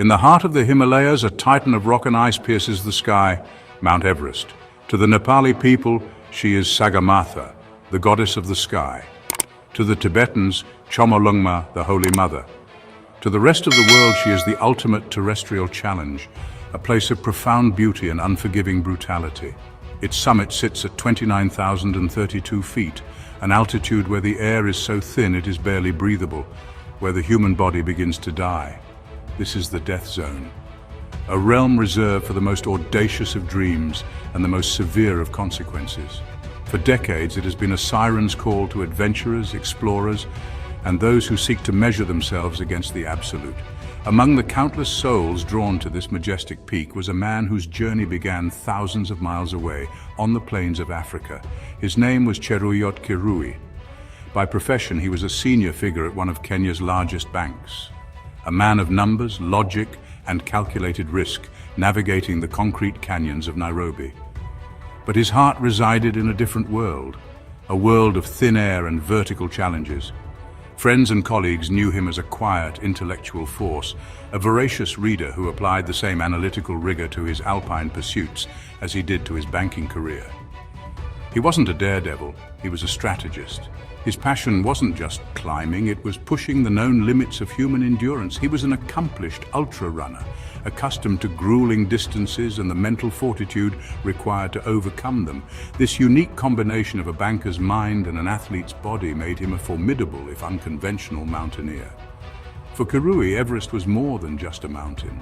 In the heart of the Himalayas, a titan of rock and ice pierces the sky, Mount Everest. To the Nepali people, she is Sagarmatha, the goddess of the sky. To the Tibetans, Chomolungma, the Holy Mother. To the rest of the world, she is the ultimate terrestrial challenge, a place of profound beauty and unforgiving brutality. Its summit sits at 29,032 feet, an altitude where the air is so thin it is barely breathable, where the human body begins to die. This is the death zone, a realm reserved for the most audacious of dreams and the most severe of consequences. For decades, it has been a siren's call to adventurers, explorers, and those who seek to measure themselves against the absolute. Among the countless souls drawn to this majestic peak was a man whose journey began thousands of miles away, on the plains of Africa. His name was Kirui. By profession, he was a senior figure at one of Kenya's largest banks. A man of numbers, logic, and calculated risk, navigating the concrete canyons of Nairobi. But his heart resided in a different world, a world of thin air and vertical challenges. Friends and colleagues knew him as a quiet, intellectual force, a voracious reader who applied the same analytical rigor to his alpine pursuits as he did to his banking career. He wasn't a daredevil, he was a strategist. His passion wasn't just climbing, it was pushing the known limits of human endurance. He was an accomplished ultra-runner, accustomed to grueling distances and the mental fortitude required to overcome them. This unique combination of a banker's mind and an athlete's body made him a formidable, if unconventional, mountaineer. For Kirui, Everest was more than just a mountain.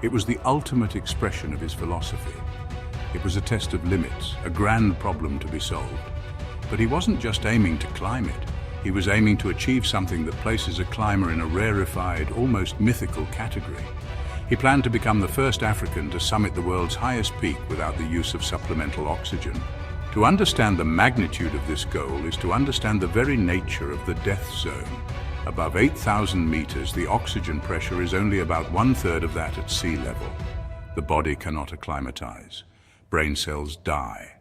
It was the ultimate expression of his philosophy. It was a test of limits, a grand problem to be solved. But he wasn't just aiming to climb it. He was aiming to achieve something that places a climber in a rarefied, almost mythical category. He planned to become the first African to summit the world's highest peak without the use of supplemental oxygen. To understand the magnitude of this goal is to understand the very nature of the death zone. Above 8,000 meters, the oxygen pressure is only about 1/3 of that at sea level. The body cannot acclimatize. Brain cells die.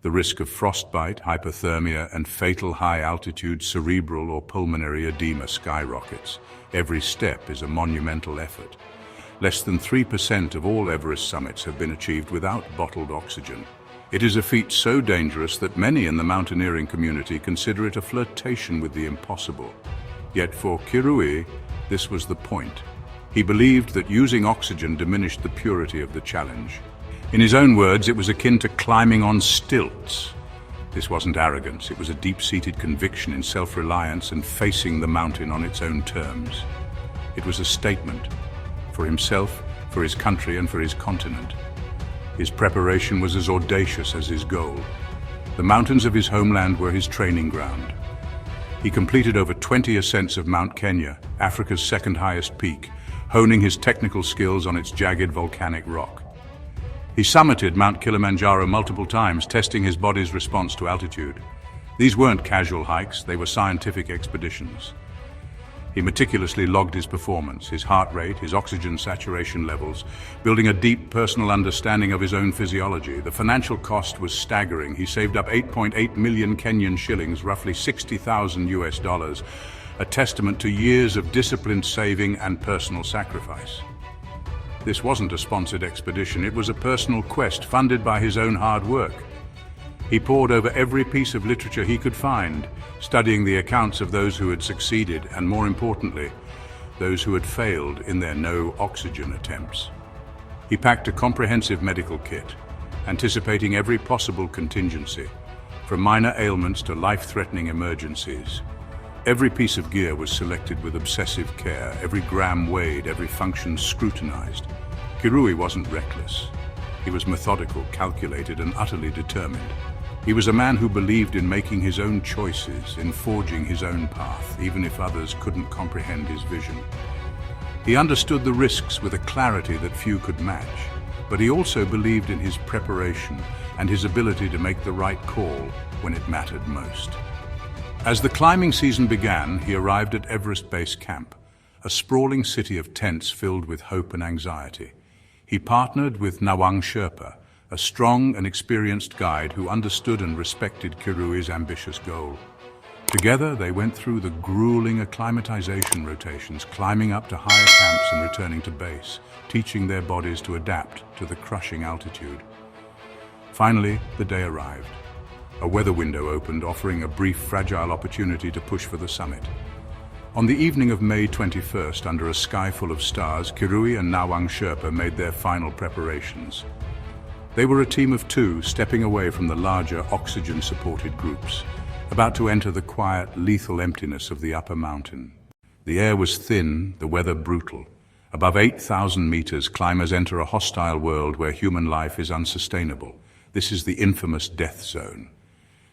The risk of frostbite, hypothermia, and fatal high-altitude cerebral or pulmonary edema skyrockets. Every step is a monumental effort. Less than 3% of all Everest summits have been achieved without bottled oxygen. It is a feat so dangerous that many in the mountaineering community consider it a flirtation with the impossible. Yet for Kirui, this was the point. He believed that using oxygen diminished the purity of the challenge. In his own words, it was akin to climbing on stilts. This wasn't arrogance, it was a deep-seated conviction in self-reliance and facing the mountain on its own terms. It was a statement for himself, for his country, and for his continent. His preparation was as audacious as his goal. The mountains of his homeland were his training ground. He completed over 20 ascents of Mount Kenya, Africa's second highest peak, honing his technical skills on its jagged volcanic rock. He summited Mount Kilimanjaro multiple times, testing his body's response to altitude. These weren't casual hikes, they were scientific expeditions. He meticulously logged his performance, his heart rate, his oxygen saturation levels, building a deep personal understanding of his own physiology. The financial cost was staggering. He saved up 8.8 million Kenyan shillings, roughly $60,000, a testament to years of disciplined saving and personal sacrifice. This wasn't a sponsored expedition, it was a personal quest funded by his own hard work. He pored over every piece of literature he could find, studying the accounts of those who had succeeded and, more importantly, those who had failed in their no-oxygen attempts. He packed a comprehensive medical kit, anticipating every possible contingency, from minor ailments to life-threatening emergencies. Every piece of gear was selected with obsessive care, every gram weighed, every function scrutinized. Kirui wasn't reckless. He was methodical, calculated, and utterly determined. He was a man who believed in making his own choices, in forging his own path, even if others couldn't comprehend his vision. He understood the risks with a clarity that few could match, but he also believed in his preparation and his ability to make the right call when it mattered most. As the climbing season began, he arrived at Everest Base Camp, a sprawling city of tents filled with hope and anxiety. He partnered with Nawang Sherpa, a strong and experienced guide who understood and respected Kirui's ambitious goal. Together, they went through the grueling acclimatization rotations, climbing up to higher camps and returning to base, teaching their bodies to adapt to the crushing altitude. Finally, the day arrived. A weather window opened, offering a brief, fragile opportunity to push for the summit. On the evening of May 21st, under a sky full of stars, Kirui and Nawang Sherpa made their final preparations. They were a team of two, stepping away from the larger oxygen-supported groups, about to enter the quiet, lethal emptiness of the upper mountain. The air was thin, the weather brutal. Above 8,000 meters, climbers enter a hostile world where human life is unsustainable. This is the infamous death zone.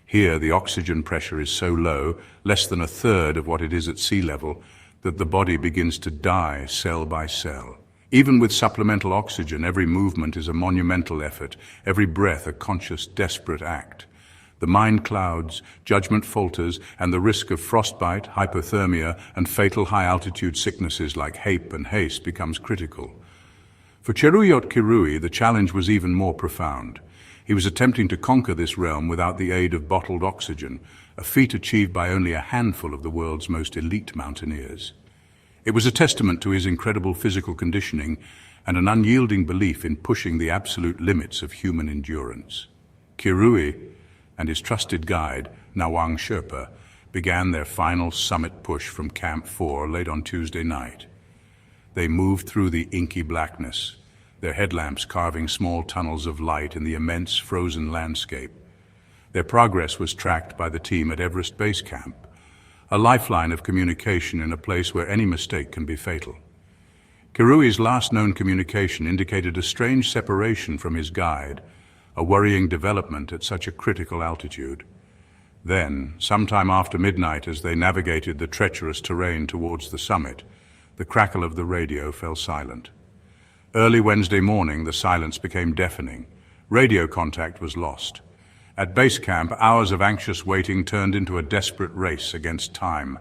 Here, the oxygen pressure is so low, less than a third of what it is at sea level, that the body begins to die cell by cell. Even with supplemental oxygen, every movement is a monumental effort, every breath a conscious, desperate act. The mind clouds, judgment falters, and the risk of frostbite, hypothermia, and fatal high-altitude sicknesses like HAPE and HACE becomes critical. For Cheruyot Kirui, the challenge was even more profound. He was attempting to conquer this realm without the aid of bottled oxygen, a feat achieved by only a handful of the world's most elite mountaineers. It was a testament to his incredible physical conditioning and an unyielding belief in pushing the absolute limits of human endurance. Kirui and his trusted guide, Nawang Sherpa, began their final summit push from Camp 4 late on Tuesday night. They moved through the inky blackness, their headlamps carving small tunnels of light in the immense frozen landscape. Their progress was tracked by the team at Everest Base Camp, a lifeline of communication in a place where any mistake can be fatal. Kirui's last known communication indicated a strange separation from his guide, a worrying development at such a critical altitude. Then, sometime after midnight, as they navigated the treacherous terrain towards the summit, the crackle of the radio fell silent. Early Wednesday morning, the silence became deafening. Radio contact was lost. At base camp, hours of anxious waiting turned into a desperate race against time.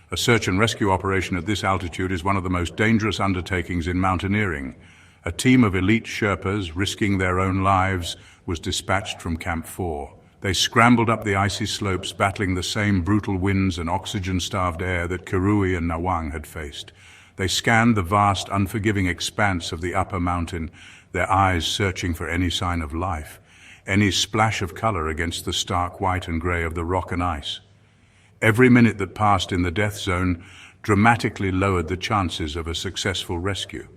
A search and rescue operation at this altitude is one of the most dangerous undertakings in mountaineering. A team of elite Sherpas, risking their own lives, was dispatched from Camp 4. They scrambled up the icy slopes, battling the same brutal winds and oxygen-starved air that Kirui and Nawang had faced. They scanned the vast, unforgiving expanse of the upper mountain, their eyes searching for any sign of life, any splash of color against the stark white and gray of the rock and ice. Every minute that passed in the death zone dramatically lowered the chances of a successful rescue.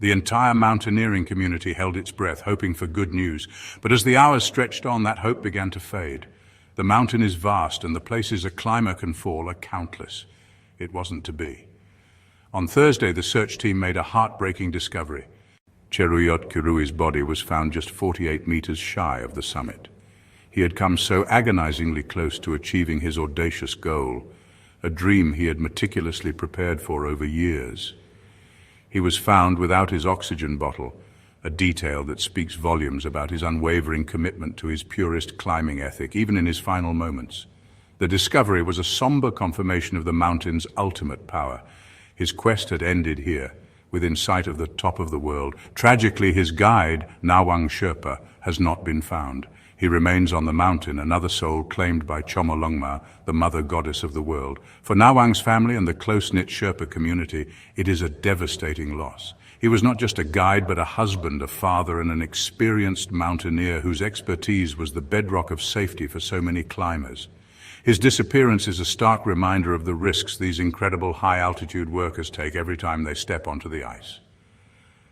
The entire mountaineering community held its breath, hoping for good news. But as the hours stretched on, that hope began to fade. The mountain is vast, and the places a climber can fall are countless. It wasn't to be. On Thursday, the search team made a heartbreaking discovery. Cheruyot Kirui's body was found just 48 meters shy of the summit. He had come so agonizingly close to achieving his audacious goal, a dream he had meticulously prepared for over years. He was found without his oxygen bottle, a detail that speaks volumes about his unwavering commitment to his purest climbing ethic, even in his final moments. The discovery was a somber confirmation of the mountain's ultimate power. His quest had ended here, within sight of the top of the world. Tragically, his guide, Nawang Sherpa, has not been found. He remains on the mountain, another soul claimed by Chomolungma, the mother goddess of the world. For Nawang's family and the close-knit Sherpa community, it is a devastating loss. He was not just a guide, but a husband, a father, and an experienced mountaineer whose expertise was the bedrock of safety for so many climbers. His disappearance is a stark reminder of the risks these incredible high-altitude workers take every time they step onto the ice.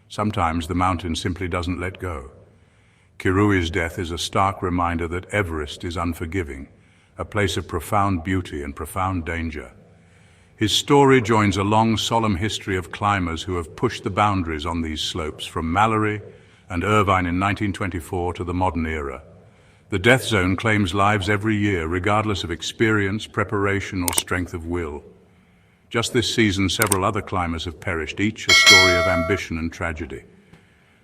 Sometimes the mountain simply doesn't let go. Kirui's death is a stark reminder that Everest is unforgiving, a place of profound beauty and profound danger. His story joins a long, solemn history of climbers who have pushed the boundaries on these slopes, from Mallory and Irvine in 1924 to the modern era. The death zone claims lives every year, regardless of experience, preparation, or strength of will. Just this season, several other climbers have perished, each a story of ambition and tragedy.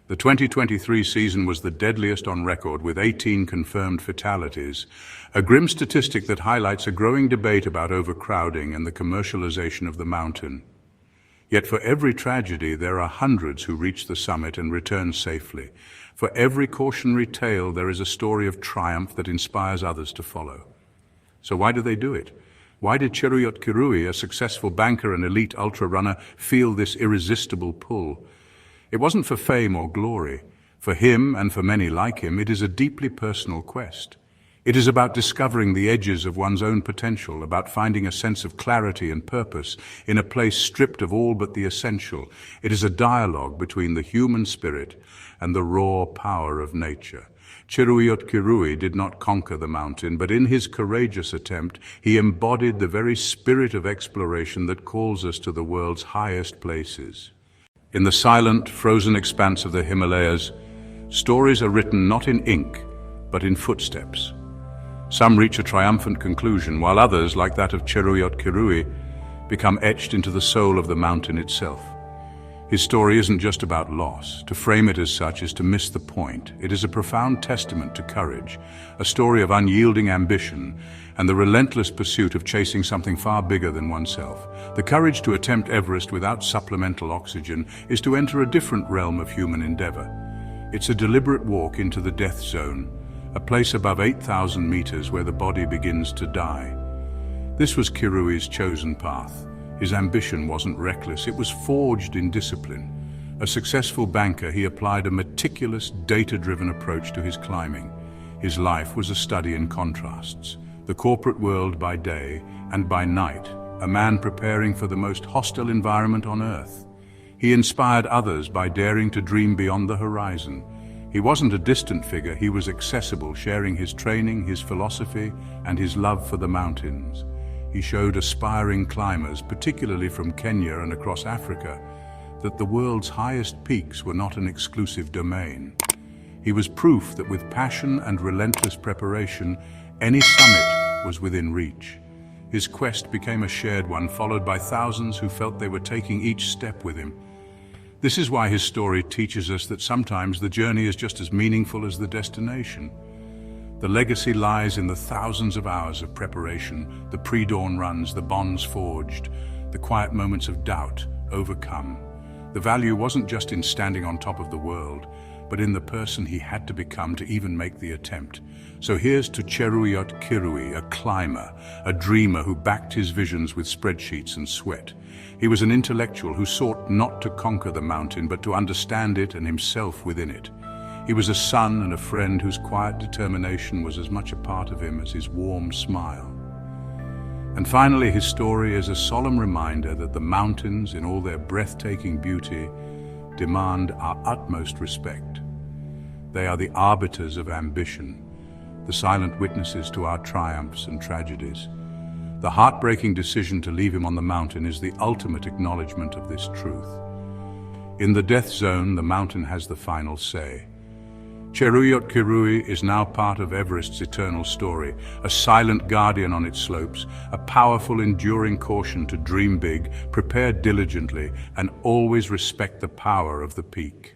The 2023 season was the deadliest on record, with 18 confirmed fatalities, a grim statistic that highlights a growing debate about overcrowding and the commercialization of the mountain. Yet for every tragedy, there are hundreds who reach the summit and return safely. For every cautionary tale, there is a story of triumph that inspires others to follow. So why do they do it? Why did Kirui, a successful banker and elite ultra-runner, feel this irresistible pull? It wasn't for fame or glory. For him, and for many like him, it is a deeply personal quest. It is about discovering the edges of one's own potential, about finding a sense of clarity and purpose in a place stripped of all but the essential. It is a dialogue between the human spirit and the raw power of nature. Kirui did not conquer the mountain, but in his courageous attempt, he embodied the very spirit of exploration that calls us to the world's highest places. In the silent, frozen expanse of the Himalayas, stories are written not in ink, but in footsteps. Some reach a triumphant conclusion, while others, like that of Kirui, become etched into the soul of the mountain itself. His story isn't just about loss. To frame it as such is to miss the point. It is a profound testament to courage, a story of unyielding ambition, and the relentless pursuit of chasing something far bigger than oneself. The courage to attempt Everest without supplemental oxygen is to enter a different realm of human endeavor. It's a deliberate walk into the death zone, a place above 8,000 meters where the body begins to die. This was Kirui's chosen path. His ambition wasn't reckless, it was forged in discipline. A successful banker, he applied a meticulous, data-driven approach to his climbing. His life was a study in contrasts. The corporate world by day, and by night, a man preparing for the most hostile environment on Earth. He inspired others by daring to dream beyond the horizon. He wasn't a distant figure, he was accessible, sharing his training, his philosophy, and his love for the mountains. He showed aspiring climbers, particularly from Kenya and across Africa, that the world's highest peaks were not an exclusive domain. He was proof that with passion and relentless preparation, any summit was within reach. His quest became a shared one, followed by thousands who felt they were taking each step with him. This is why his story teaches us that sometimes the journey is just as meaningful as the destination. The legacy lies in the thousands of hours of preparation, the pre-dawn runs, the bonds forged, the quiet moments of doubt overcome. The value wasn't just in standing on top of the world, but in the person he had to become to even make the attempt. So here's to Kirui, a climber, a dreamer who backed his visions with spreadsheets and sweat. He was an intellectual who sought not to conquer the mountain, but to understand it and himself within it. He was a son and a friend whose quiet determination was as much a part of him as his warm smile. And finally, his story is a solemn reminder that the mountains, in all their breathtaking beauty, demand our utmost respect. They are the arbiters of ambition, the silent witnesses to our triumphs and tragedies. The heartbreaking decision to leave him on the mountain is the ultimate acknowledgement of this truth. In the death zone, the mountain has the final say. Kirui is now part of Everest's eternal story, a silent guardian on its slopes, a powerful, enduring caution to dream big, prepare diligently, and always respect the power of the peak.